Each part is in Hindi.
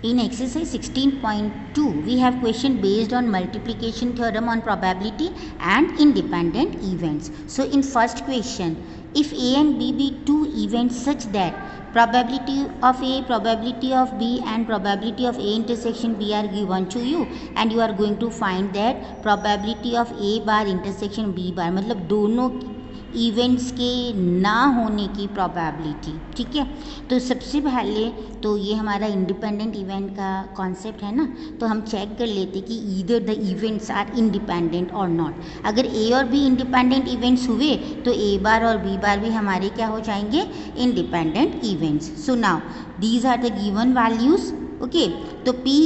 In exercise 16.2, we have question based on multiplication theorem on probability and independent events. So in first question, if A and B be two events such that probability of A, probability of B and probability of A intersection B are given to you, and you are going to find that probability of A bar intersection B bar मतलब दोनों इवेंट्स के ना होने की प्रोबेबिलिटी, ठीक है। तो सबसे पहले तो ये हमारा इंडिपेंडेंट इवेंट का कॉन्सेप्ट है ना, तो हम चेक कर लेते कि either the events are independent और नॉट। अगर ए और बी इंडिपेंडेंट इवेंट्स हुए तो ए बार और बी बार भी हमारे क्या हो जाएंगे, independent events. So now these are the given values, okay. तो P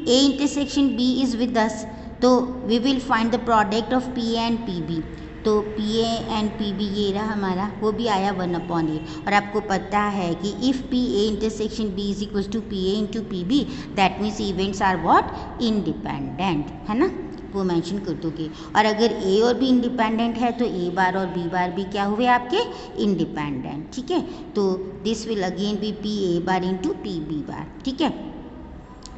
A intersection B is with us, तो we will find the product of P A and P B. तो P A and P B ये रहा हमारा, वो भी आया 1/8। और आपको पता है कि if P A intersection B is equal to P A into P B, that means events are what, independent, है ना, वो मेंशन कर दोगे। और अगर ए और बी इंडिपेंडेंट है तो ए बार और बी बार भी क्या हुए आपके, इंडिपेंडेंट, ठीक है। तो this will again be P A bar into P B bar, ठीक है।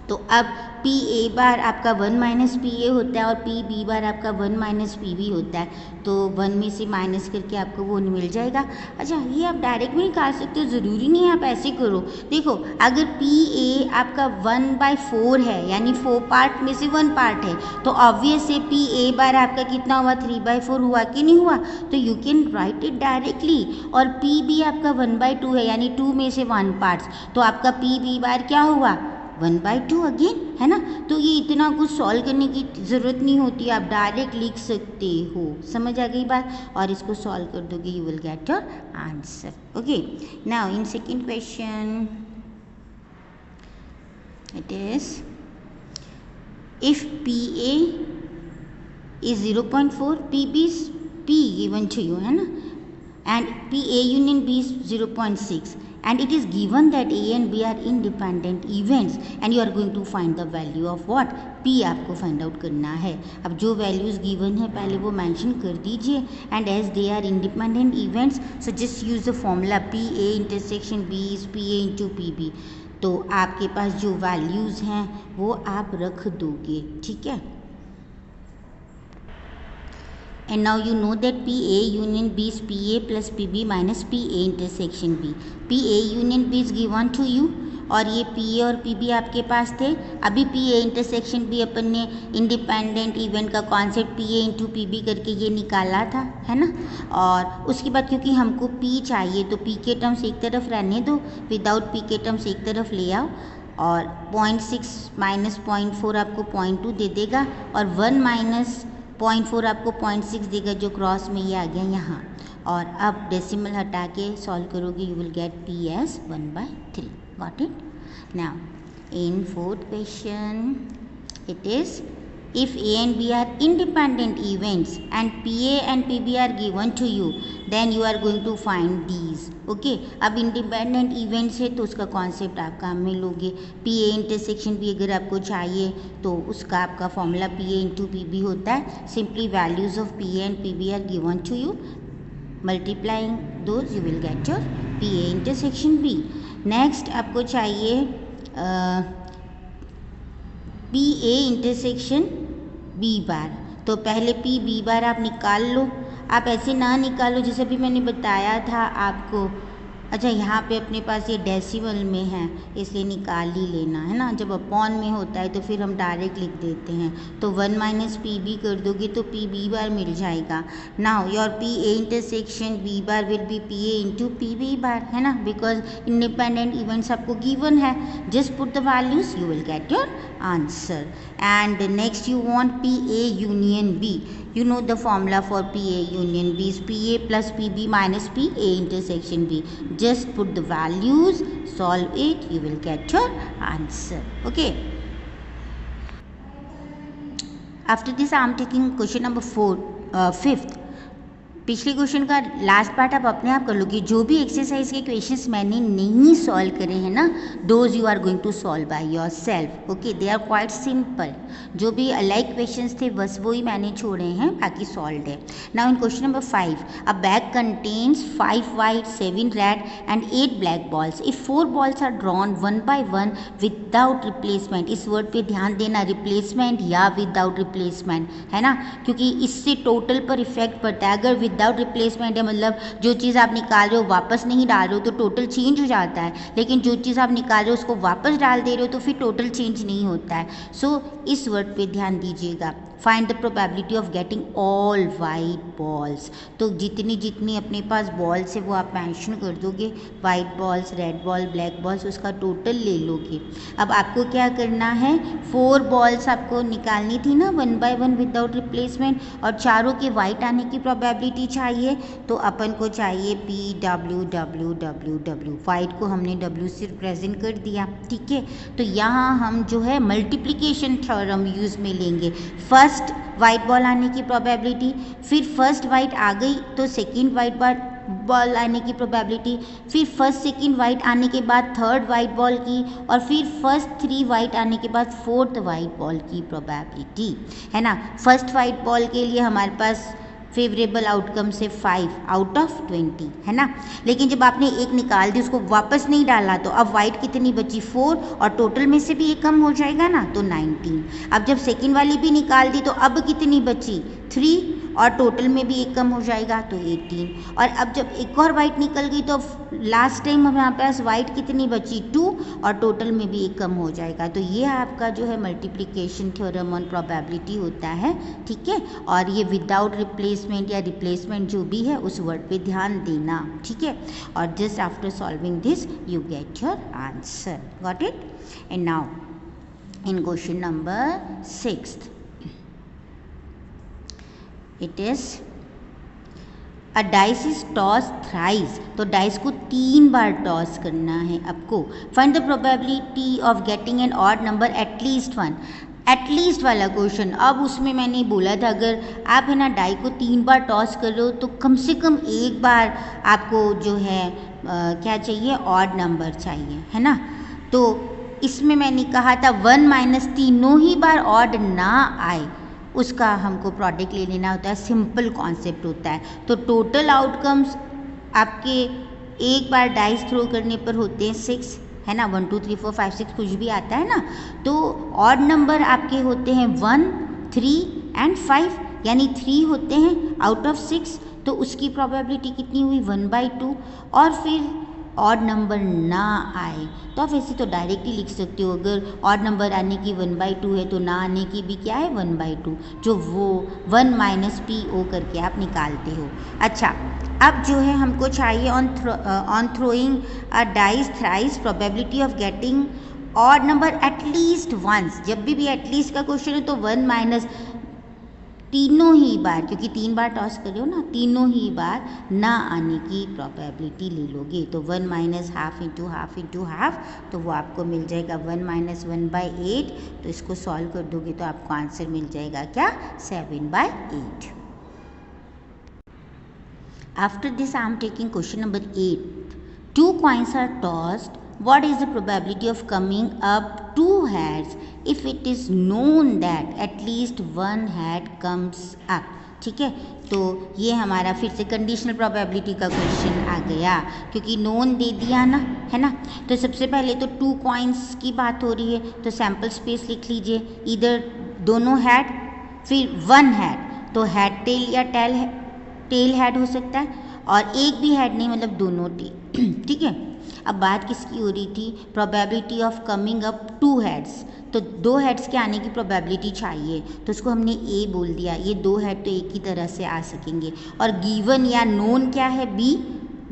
तो अब पी ए बार आपका 1 माइनस पी ए होता है और पी बी बार आपका 1 माइनस पी बी होता है, तो 1 में से माइनस करके आपको वो मिल जाएगा। अच्छा, ये आप डायरेक्ट भी निकाल सकते हो, ज़रूरी नहीं है आप ऐसे करो। देखो, अगर पी ए आपका 1/4 है, यानी 4 पार्ट में से 1 पार्ट है, तो ऑब्वियस है पी ए बार आपका कितना हुआ, 3/4 हुआ कि नहीं हुआ, तो you can write it directly. और पी बी आपका 1/2 है, यानी 2 में से 1 पार्ट्स, तो आपका पी बी बार क्या हुआ, 1/2 अगेन, है ना। तो ये इतना कुछ सॉल्व करने की ज़रूरत नहीं होती, आप डायरेक्ट लिख सकते हो। समझ आ गई बात, और इसको सॉल्व कर दोगे, you will get your answer, okay. Now in second question it is if P A is 0.4, P B is P given to you, है ना, and P A union B is 0.6, and it is given that A and B are independent events, and you are going to find the value of what, P आपको find out करना है। अब जो values given है पहले वो mention कर दीजिए, and as they are independent events, so just use the formula P A intersection B is P A into P B। तो आपके पास जो values हैं वो आप रख दोगे, ठीक है। And now you know that PA union B is PA plus PB minus PA intersection B. PA union B is given to you, और ये PA और PB आपके पास थे। अभी PA इंटरसेक्शन B अपन ने इंडिपेंडेंट इवेंट का कॉन्सेप्ट PA इंटू PB करके ये निकाला था, है ना। और उसके बाद क्योंकि हमको P चाहिए तो P के टर्म्स एक तरफ रहने दो, विदाउट P के टर्म्स एक तरफ ले आओ, और 0.6 माइनस 0.4 आपको 0.2 दे देगा, और 1 माइनस 0.4 आपको 0.6 देगा, जो क्रॉस में ये आ गया यहाँ। और अब डेसिमल हटा के सॉल्व करोगे, you will gate P S 1/3। Got it. Now in fourth question it is if A and B are independent events and PA and PB are given to you, then you are going to find these, okay। अब independent events है तो उसका concept आप काम में लोगे। PA intersection भी अगर आपको चाहिए तो उसका आपका formula PA into PB होता है। Simply values of PA and PB are given to you, multiplying those you will get your PA intersection B। Next आपको चाहिए P A intersection B bar, तो पहले पी बी बार आप निकाल लो। आप ऐसे ना निकालो जैसे भी मैंने बताया था आपको। अच्छा, यहाँ पे अपने पास ये डेसिमल में है इसलिए निकाल ही लेना, है ना। जब अपॉन में होता है तो फिर हम डायरेक्ट लिख देते हैं, तो 1 माइनस पी बी कर दोगे तो पी बी बार मिल जाएगा। Now your P A intersection B bar will be P A into P B bar, है ना, बिकॉज इंडिपेंडेंट इवेंट्स आपको गिवन है। Just put the values, you will get your answer. And next you want P A union B. You know the formula for PA union B is PA plus PB minus PA intersection B. Just put the values, solve it, you will get your answer. Okay. After this, I am taking question number 5th. पिछले क्वेश्चन का लास्ट पार्ट आप अपने आप कर लोगे। जो भी एक्सरसाइज के क्वेश्चंस मैंने नहीं सॉल्व करे हैं ना, those you are going to solve by yourself. Okay, they are quite simple. जो भी अलग क्वेश्चंस थे बस वो ही मैंने छोड़े हैं, बाकी सॉल्व है। Now in question number 5, a bag contains 5 white 7 red and 8 black balls. If 4 balls are drawn 1 by 1 without replacement. इस वर्ड पे ध्यान देना, रिप्लेसमेंट या विदाउट रिप्लेसमेंट, है ना, क्योंकि इससे टोटल पर इफेक्ट पड़ता है। अगर विदाउट रिप्लेसमेंट है मतलब जो चीज़ आप निकाल रहे हो वापस नहीं डाल रहे हो तो टोटल चेंज हो जाता है, लेकिन जो चीज़ आप निकाल रहे हो उसको वापस डाल दे रहे हो तो फिर टोटल चेंज नहीं होता है। सो इस वर्ड पे ध्यान दीजिएगा। Find the probability of getting all white balls. तो जितनी जितनी अपने पास बॉल्स है वो आप मेंशन कर दोगे, white balls, red ball, black balls, उसका टोटल ले लोगे। अब आपको क्या करना है, 4 बॉल्स आपको निकालनी थी ना 1 by 1 विदाउट रिप्लेसमेंट, और चारों के वाइट आने की प्रोबेबिलिटी चाहिए। तो अपन को चाहिए PWWWW। वाइट को हमने W से रिप्रेजेंट कर दिया, ठीक है। तो यहाँ हम जो है मल्टीप्लिकेशन थ्योरम यूज़ में लेंगे। फर्स्ट वाइट बॉल आने की प्रोबेबिलिटी, फिर फर्स्ट वाइट आ गई तो सेकंड वाइट बॉल आने की प्रोबेबिलिटी, फिर फर्स्ट सेकंड वाइट आने के बाद थर्ड वाइट बॉल की, और फिर फर्स्ट 3 वाइट आने के बाद फोर्थ वाइट बॉल की प्रोबेबिलिटी, है ना। फर्स्ट वाइट बॉल के लिए हमारे पास फेवरेबल आउटकम से 5 out of 20, है ना। लेकिन जब आपने एक निकाल दी उसको वापस नहीं डाला तो अब वाइट कितनी बची 4, और टोटल में से भी एक कम हो जाएगा ना तो 19। अब जब सेकंड वाली भी निकाल दी तो अब कितनी बची 3, और टोटल में भी एक कम हो जाएगा तो 18। और अब जब एक और वाइट निकल गई तो लास्ट टाइम हमारे पास वाइट कितनी बची 2, और टोटल में भी एक कम हो जाएगा। तो ये आपका जो है मल्टीप्लिकेशन थ्योरम ऑन प्रोबेबिलिटी होता है, ठीक है। और ये विदाउट रिप्लेसमेंट या रिप्लेसमेंट जो भी है उस वर्ड पे ध्यान देना, ठीक है। और just after solving this you get your answer, got it. And now in question number 6 it is a dice is tossed thrice। तो डाइस को 3 बार टॉस करना है आपको। Find the probability of getting an odd number at least 1। At least वाला क्वेश्चन, अब उसमें मैंने बोला था अगर आप है ना डाई को 3 बार टॉस कर रहे हो तो कम से कम एक बार आपको जो है क्या चाहिए, ऑड नंबर चाहिए, है ना। तो इसमें मैंने कहा था 1 - तीनों ही बार ऑड ना आए उसका हमको प्रोडक्ट ले लेना होता है। सिंपल कॉन्सेप्ट होता है। तो टोटल आउटकम्स आपके एक बार डाइस थ्रो करने पर होते हैं 6, है ना। 1 2 3 4 5 6 कुछ भी आता है ना। तो ऑड नंबर आपके होते हैं 1 3 एंड 5, यानी 3 होते हैं आउट ऑफ 6। तो उसकी प्रोबेबिलिटी कितनी हुई 1/2। और फिर ऑड नंबर ना आए तो आप ऐसे तो डायरेक्टली लिख सकते हो, अगर ऑड नंबर आने की 1/2 है तो ना आने की भी क्या है 1/2, जो वो 1 - PO करके आप निकालते हो। अच्छा, अब जो है हमको चाहिए on throwing a dice thrice probability of getting odd number at least once. जब भी एटलीस्ट का क्वेश्चन है तो 1 - तीनों ही बार, क्योंकि 3 बार टॉस कर रहे हो ना, तीनों ही बार ना आने की प्रोबेबिलिटी ले लोगे। तो 1 - half into half into half, तो वो आपको मिल जाएगा 1 - 1/8। तो इसको सॉल्व कर दोगे तो आपको आंसर मिल जाएगा क्या, 7/8। After this I am taking question number 8। 2 coins are tossed. What is the probability of coming up 2 heads if it is known that at least 1 head comes up? ठीक है, तो ये हमारा फिर से कंडीशनल प्रोबेबिलिटी का क्वेश्चन आ गया, क्योंकि नोन दे दिया ना, है ना। तो सबसे पहले तो 2 कॉइन्स की बात हो रही है, तो सैम्पल स्पेस लिख लीजिए। इधर दोनों हेड, फिर 1 हेड, तो हेड टेल या टेल हेड हो सकता है, और एक भी हेड नहीं मतलब दोनों टेल, ठीक है। अब बात किसकी हो रही थी, probability of coming up 2 heads. तो 2 हेड्स के आने की प्रोबेबिलिटी चाहिए, तो उसको हमने ए बोल दिया। ये 2 हेड तो एक ही तरह से आ सकेंगे। और गिवन या नोन क्या है, बी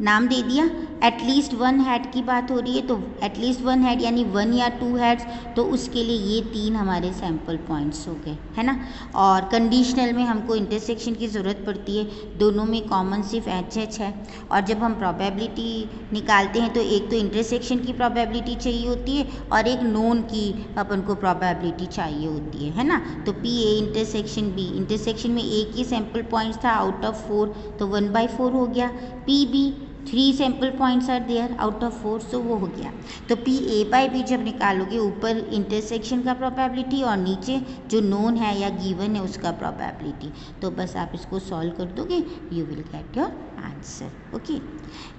नाम दे दिया। एटलीस्ट वन हेड की बात हो रही है, तो एटलीस्ट वन हेड यानी 1 या 2 हेड्स, तो उसके लिए ये 3 हमारे सैम्पल पॉइंट्स हो गए, है ना। और कंडीशनल में हमको इंटरसेक्शन की ज़रूरत पड़ती है, दोनों में कॉमन सिर्फ एच है। और जब हम प्रोबेबिलिटी निकालते हैं तो एक तो इंटरसेक्शन की प्रोबेबिलिटी चाहिए होती है और एक नोन की अपन को प्रोबेबिलिटी चाहिए होती है ना। तो P A intersection B, intersection में एक ही सैम्पल पॉइंट्स था आउट ऑफ 4, तो 1/4 हो गया। P B 3 sample points are there out of 4, so वो हो गया। तो पी ए बाई बी जब निकालोगे, ऊपर इंटरसेक्शन का प्रोबेबिलिटी और नीचे जो नोन है या गिवन है उसका प्रोबेबिलिटी, तो बस आप इसको सॉल्व कर दोगे, you will get your answer. Okay,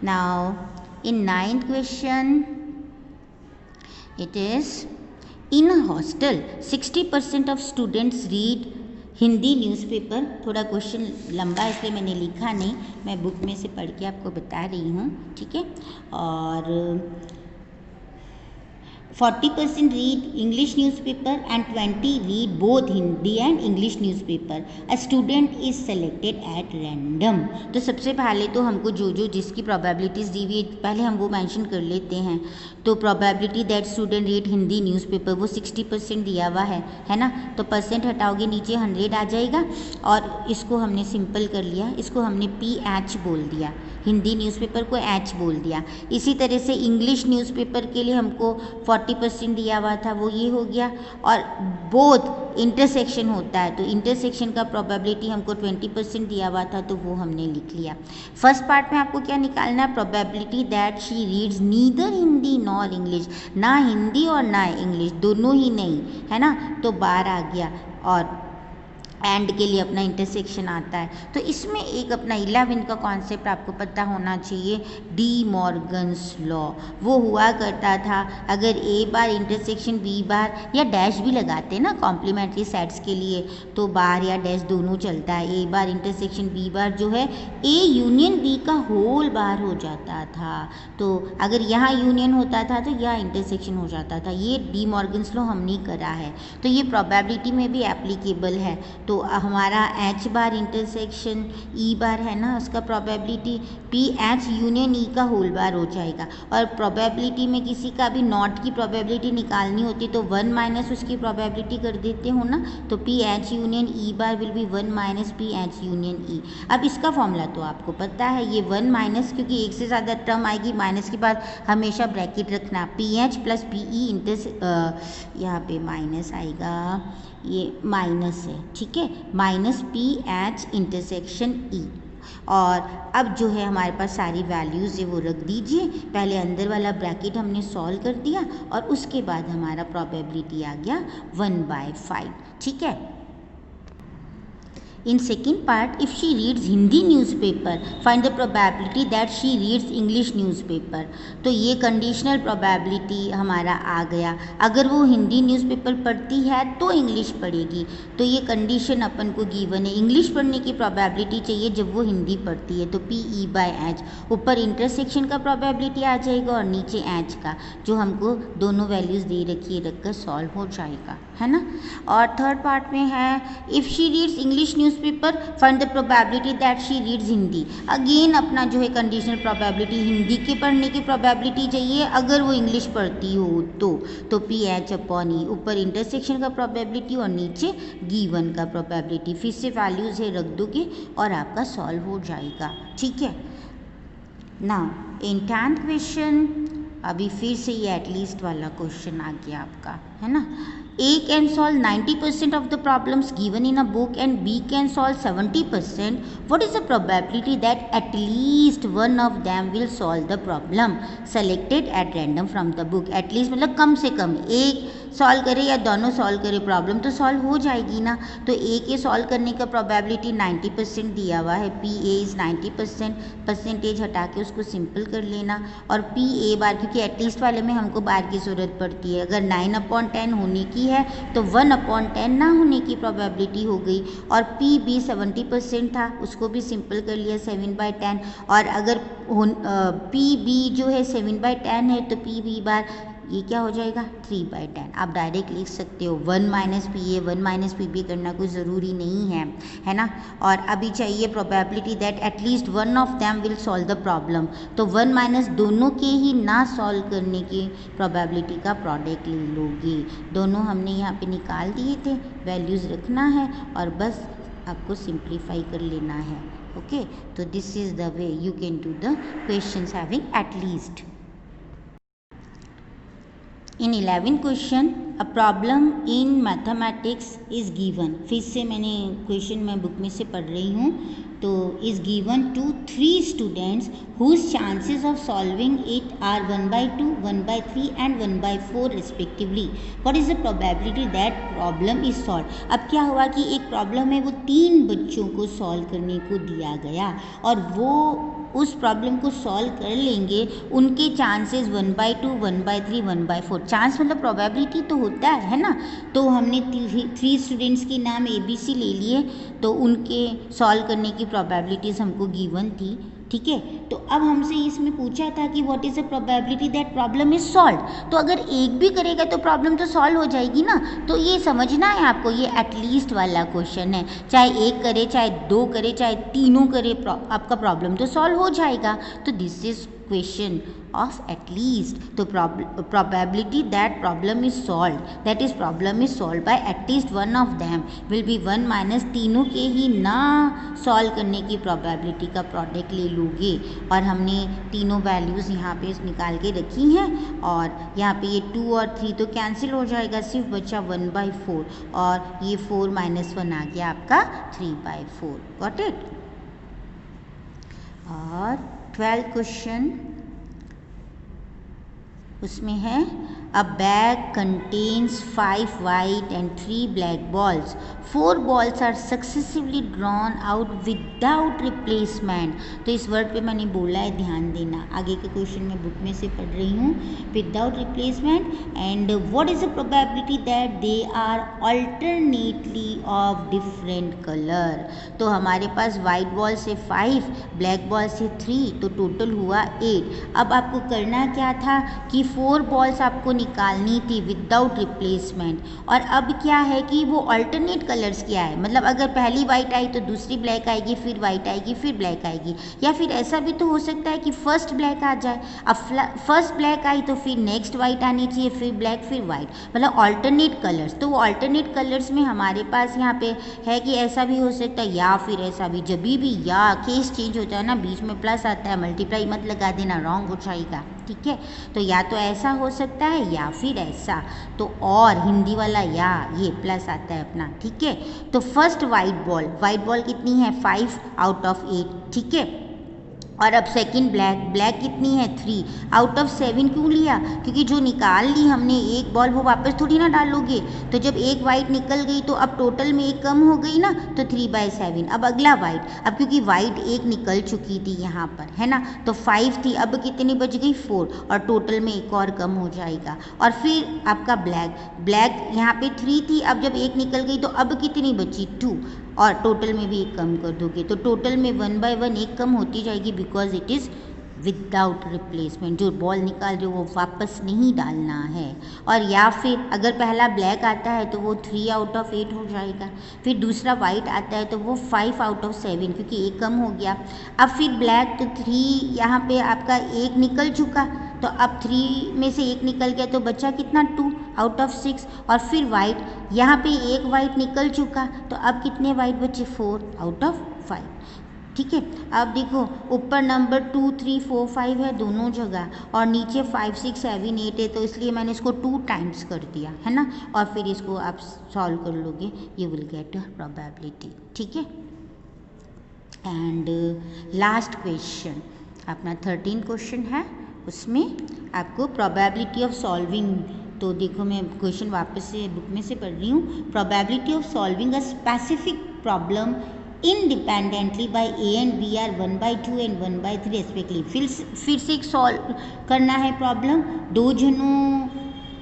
now in 9th question it is in a hostel 60% of students read Hindi newspaper. थोड़ा क्वेश्चन लंबा है इसलिए मैंने लिखा नहीं, मैं बुक में से पढ़ के आपको बता रही हूँ, ठीक है। और 40% read English newspaper and 20 read both Hindi and English newspaper. A student is selected at random. तो सबसे पहले तो हमको जो जिसकी प्रोबेबिलिटीज़ दी हुई पहले हम वो मेंशन कर लेते हैं। तो probability that student read Hindi newspaper वो 60% दिया हुआ है ना। तो परसेंट हटाओगे नीचे 100 आ जाएगा और इसको हमने सिंपल कर लिया, इसको हमने PH बोल दिया, हिंदी न्यूज़पेपर को H बोल दिया। इसी तरह से इंग्लिश न्यूज़पेपर के लिए हमको 40% दिया हुआ था, वो ये हो गया। और बोथ इंटरसेक्शन होता है तो इंटरसेक्शन का प्रोबेबिलिटी हमको 20% दिया हुआ था, तो वो हमने लिख लिया। फर्स्ट पार्ट में आपको क्या निकालना है, probability that she reads neither Hindi nor English, ना हिंदी और ना इंग्लिश, दोनों ही नहीं, है ना। तो 12 आ गया और एंड के लिए अपना इंटरसेक्शन आता है। तो इसमें एक अपना 11 का कॉन्सेप्ट आपको पता होना चाहिए, डी मॉर्गन्स लॉ। वो हुआ करता था अगर ए बार इंटरसेक्शन बी बार, या डैश भी लगाते हैं ना कॉम्प्लीमेंट्री सेट्स के लिए, तो बार या डैश दोनों चलता है। ए बार इंटरसेक्शन बी बार जो है ए यूनियन बी का होल बार हो जाता था। तो अगर यहाँ यूनियन होता था तो यहाँ इंटरसेक्शन हो जाता था। ये डी मॉर्गन्स लॉ हमने करा है, तो ये प्रोबेबिलिटी में भी एप्लीकेबल है। तो हमारा H बार इंटरसेक्शन E बार है ना, उसका प्रोबेबिलिटी PH यूनियन E का होल बार हो जाएगा। और प्रोबेबिलिटी में किसी का भी नॉट की प्रोबेबिलिटी निकालनी होती तो 1 माइनस उसकी प्रोबेबिलिटी कर देते हो ना, तो PH union E bar will B 1 minus PH union E। अब इसका फॉर्मूला तो आपको पता है, ये 1 माइनस, क्योंकि एक से ज़्यादा टर्म आएगी माइनस के बाद हमेशा ब्रैकेट रखना, PH प्लस PE यहाँ पे माइनस आएगा, ये माइनस है, ठीक है, माइनस PH इंटरसेक्शन E। और अब जो है हमारे पास सारी वैल्यूज़ है वो रख दीजिए। पहले अंदर वाला ब्रैकेट हमने सॉल्व कर दिया और उसके बाद हमारा प्रोबेबिलिटी आ गया 1/5, ठीक है। In second part, if she reads Hindi newspaper, find the probability that she reads English newspaper. तो ये कंडीशनल प्रोबेबिलिटी हमारा आ गया। अगर वो हिंदी न्यूज़पेपर पढ़ती है तो इंग्लिश पढ़ेगी, तो ये कंडीशन अपन को गिवन है। इंग्लिश पढ़ने की प्रोबेबिलिटी चाहिए जब वो हिंदी पढ़ती है, तो PE/H, ऊपर इंटरसेक्शन का प्रोबेबिलिटी आ जाएगा और नीचे H का, जो हमको दोनों वैल्यूज़ दे रखी है, रखकर सॉल्व हो जाएगा, है ना। और थर्ड पार्ट में है if she reads English newspaper find the probability that she reads Hindi. Again अपना जो है कंडीशनल प्रोबेबिलिटी, हिंदी के पढ़ने की प्रोबेबिलिटी चाहिए अगर वो इंग्लिश पढ़ती हो तो PH/E, ऊपर इंटरसेक्शन का प्रोबेबिलिटी और नीचे गिवन का प्रोबेबिलिटी। फिर से वैल्यूज़ है रख दोगे और आपका सॉल्व हो जाएगा, ठीक है ना। इन 10th क्वेश्चन अभी फिर से ये एटलीस्ट वाला क्वेश्चन आ गया आपका, है ना। A can solve 90% of the problems given in a book and B can solve 70%. What is the probability that at least one of them will solve the problem selected at random from the book? At least मतलब कम से कम एक सॉल्व करे या दोनों सॉल्व करे, प्रॉब्लम तो सॉल्व हो जाएगी ना। तो ए के सॉल्व करने का प्रोबेबिलिटी 90% दिया हुआ है, PA इज़ 90%, परसेंटेज हटा के उसको सिंपल कर लेना। और PA बार, क्योंकि एटलीस्ट वाले में हमको बार की ज़रूरत पड़ती है, अगर 9/10 होने की है तो 1/10 ना होने की प्रोबेबिलिटी हो गई। और PB 70% था, उसको भी सिंपल कर लिया 7/10। और अगर PB जो है 7/10 है तो PB बार ये क्या हो जाएगा 3/10। आप डायरेक्ट लिख सकते हो 1 minus P A 1 minus P B करना कोई ज़रूरी नहीं है ना। और अभी चाहिए probability that at least one of them will solve the problem, तो 1 माइनस दोनों के ही ना सॉल्व करने की प्रोबेबिलिटी का प्रोडक्ट ले लोगे। दोनों हमने यहाँ पे निकाल दिए थे, वैल्यूज़ रखना है और बस आपको सिंप्लीफाई कर लेना है। ओके, तो this is the way you can do the questions having at least. In 11 question a problem in mathematics is given. फिर से मैंने क्वेश्चन मैं बुक में से पढ़ रही हूँ, तो is given to 3 students whose chances of solving it are 1/2, 1/3 and 1/4 respectively. What is the probability that problem is solved? अब क्या हुआ कि एक प्रॉब्लम है वो 3 बच्चों को सॉल्व करने को दिया गया और वो उस प्रॉब्लम को सॉल्व कर लेंगे, उनके चांसेस 1/2, 1/3, 1/4। चांस मतलब प्रोबेबिलिटी तो होता है ना। तो हमने 3 स्टूडेंट्स के नाम ABC ले लिए, तो उनके सॉल्व करने की प्रोबेबिलिटीज़ हमको गिवन थी, ठीक है। तो अब हमसे इसमें पूछा था कि what is the probability that problem is solve. तो अगर एक भी करेगा तो प्रॉब्लम तो सॉल्व हो जाएगी ना। तो ये समझना है आपको, ये एटलीस्ट वाला क्वेश्चन है। चाहे एक करे, चाहे 2 करे, चाहे तीनों करे, आपका प्रॉब्लम तो सॉल्व हो जाएगा। तो this is question of at least. तो probability that problem is solved, that is problem is solved by at least one of them will be 1 minus तीनों के ही ना सॉल्व करने की probability का प्रोडक्ट ले लोगे। और हमने तीनों वैल्यूज़ यहाँ पे निकाल के रखी हैं और यहाँ पे ये 2 और 3 तो कैंसिल हो जाएगा, सिर्फ बचा 1/4 और ये 4 - 1 आ गया आपका 3/4। Got it. और 12th क्वेश्चन उसमें है a bag contains 5 white and 3 black balls, 4 balls are successively drawn out without replacement. तो इस वर्ड पे मैंने बोला है ध्यान देना, आगे के क्वेश्चन मैं बुक में से पढ़ रही हूँ। Without replacement and what is the probability that they are alternately of different colour. तो हमारे पास वाइट बॉल से 5, ब्लैक बॉल से 3, तो टोटल हुआ 8। अब आपको करना क्या था कि 4 बॉल्स आपको निकालनी थी विदाउट रिप्लेसमेंट। और अब क्या है कि वो अल्टरनेट कलर्स क्या है, मतलब अगर पहली वाइट आई तो दूसरी ब्लैक आएगी, फिर वाइट आएगी, फिर ब्लैक आएगी। या फिर ऐसा भी तो हो सकता है कि फर्स्ट ब्लैक आ जाए। अब फर्स्ट ब्लैक आई तो फिर नेक्स्ट वाइट आनी चाहिए, फिर ब्लैक, फिर वाइट, मतलब अल्टरनेट कलर्स। तो वो अल्टरनेट कलर्स में हमारे पास यहाँ पे है कि ऐसा भी हो सकता है या फिर ऐसा भी। जब भी या केस चेंज होता है ना, बीच में प्लस आता है, मल्टीप्लाई मत लगा देना, रॉन्ग हो जाएगा, ठीक है। तो या तो ऐसा हो सकता है या फिर ऐसा। तो और हिंदी वाला या ये प्लस आता है अपना, ठीक है। तो फर्स्ट वाइट बॉल कितनी है 5 आउट ऑफ 8, ठीक है। और अब सेकंड ब्लैक कितनी है 3 आउट ऑफ 7। क्यों लिया, क्योंकि जो निकाल ली हमने एक बॉल वो वापस थोड़ी ना डालोगे। तो जब एक वाइट निकल गई तो अब टोटल में एक कम हो गई ना, तो 3/7। अब अगला वाइट, अब क्योंकि वाइट एक निकल चुकी थी यहाँ पर, है ना, तो 5 थी, अब कितनी बच गई 4 और टोटल में एक और कम हो जाएगा। और फिर आपका ब्लैक यहाँ पे 3 थी, अब जब एक निकल गई तो अब कितनी बची 2 और टोटल में भी एक कम कर दोगे तो टोटल में 1/1 एक कम होती जाएगी, because it is without replacement. जो बॉल निकाल रहे हो वो वापस नहीं डालना है। और या फिर अगर पहला ब्लैक आता है तो वो 3 आउट ऑफ 8 हो जाएगा, फिर दूसरा वाइट आता है तो वो 5 आउट ऑफ 7, क्योंकि एक कम हो गया। अब फिर ब्लैक तो 3 यहाँ पे आपका एक निकल चुका, तो अब 3 में से एक निकल गया तो बचा कितना 2 आउट ऑफ 6। और फिर वाइट, यहाँ पे एक वाइट निकल चुका, तो अब कितने वाइट बचे 4 आउट ऑफ 5, ठीक है। अब देखो ऊपर नंबर 2, 3, 4, 5 है दोनों जगह, और नीचे 5, 6, 7, 8 है, तो इसलिए मैंने इसको 2 टाइम्स कर दिया, है ना। और फिर इसको आप सॉल्व कर लोगे, यू विल गेट प्रोबेबिलिटी, ठीक है। एंड लास्ट क्वेश्चन अपना 13 क्वेश्चन है, उसमें आपको प्रोबेबिलिटी ऑफ सॉल्विंग। तो देखो मैं क्वेश्चन वापस से बुक में से पढ़ रही हूँ। Probability of solving a specific problem independently by A and B are 1/2 and 1/3 respectively. फिर से एक सॉल्व करना है प्रॉब्लम, 2 जनों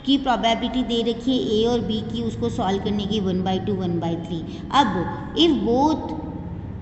की प्रोबेबिलिटी दे रखी है ए और बी की, उसको सॉल्व करने की 1/2 1/3। अब if both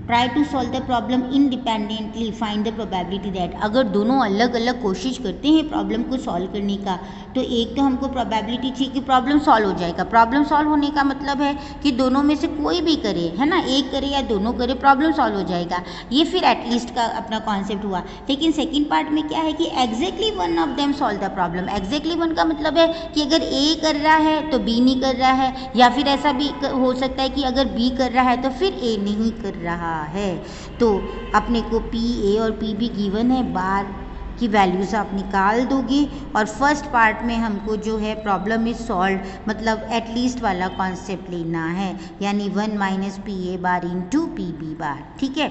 try to solve the problem independently, find the probability that. अगर दोनों अलग अलग कोशिश करते हैं प्रॉब्लम को सॉल्व करने का, तो एक तो हमको प्रोबेबिलिटी चाहिए कि प्रॉब्लम सॉल्व हो जाएगा। प्रॉब्लम सॉल्व होने का मतलब है कि दोनों में से कोई भी करे, है ना, एक करे या दोनों करे, प्रॉब्लम सॉल्व हो जाएगा। ये फिर एटलीस्ट का अपना कॉन्सेप्ट हुआ। लेकिन सेकेंड पार्ट में क्या है कि exactly one of them solve the problem. Exactly one का मतलब है कि अगर ए कर रहा है तो बी नहीं कर रहा है, या फिर ऐसा भी हो सकता है कि अगर बी कर रहा है तो फिर ए नहीं कर रहा है। तो अपने को पी ए और पी भी गिवन है, बार की वैल्यूज़ आप निकाल दोगे। और फर्स्ट पार्ट में हमको जो है प्रॉब्लम इज सॉल्व मतलब एटलीस्ट वाला कॉन्सेप्ट लेना है, यानी 1 minus P A bar into P B bar. ठीक है,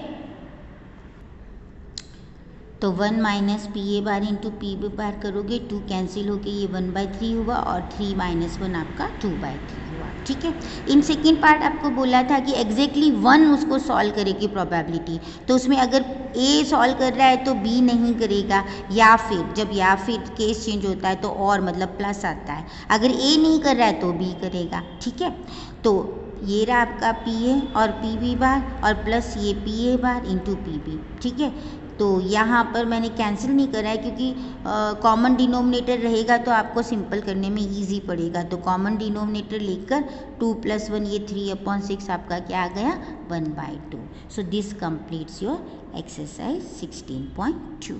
तो 1 minus P A bar into P B bar करोगे, 2 कैंसिल होके ये 1/3 हुआ और 3 माइनस 1 आपका 2/3 हुआ। ठीक है, इन सेकेंड पार्ट आपको बोला था कि एग्जैक्टली 1 उसको सॉल्व करेगी प्रोबेबिलिटी, तो उसमें अगर ए सॉल्व कर रहा है तो बी नहीं करेगा, या फिर जब या फिर केस चेंज होता है तो और मतलब प्लस आता है, अगर ए नहीं कर रहा है तो बी करेगा। ठीक है, तो ये रहा आपका पी ए और पी बी बार और प्लस ये P A bar into P B. ठीक है, तो यहाँ पर मैंने कैंसिल नहीं करा है क्योंकि कॉमन डिनोमिनेटर रहेगा तो आपको सिंपल करने में इजी पड़ेगा। तो कॉमन डिनोमिनेटर लेकर 2 + 1 ये 3/6 आपका क्या आ गया 1/2। So this completes your exercise 16.2।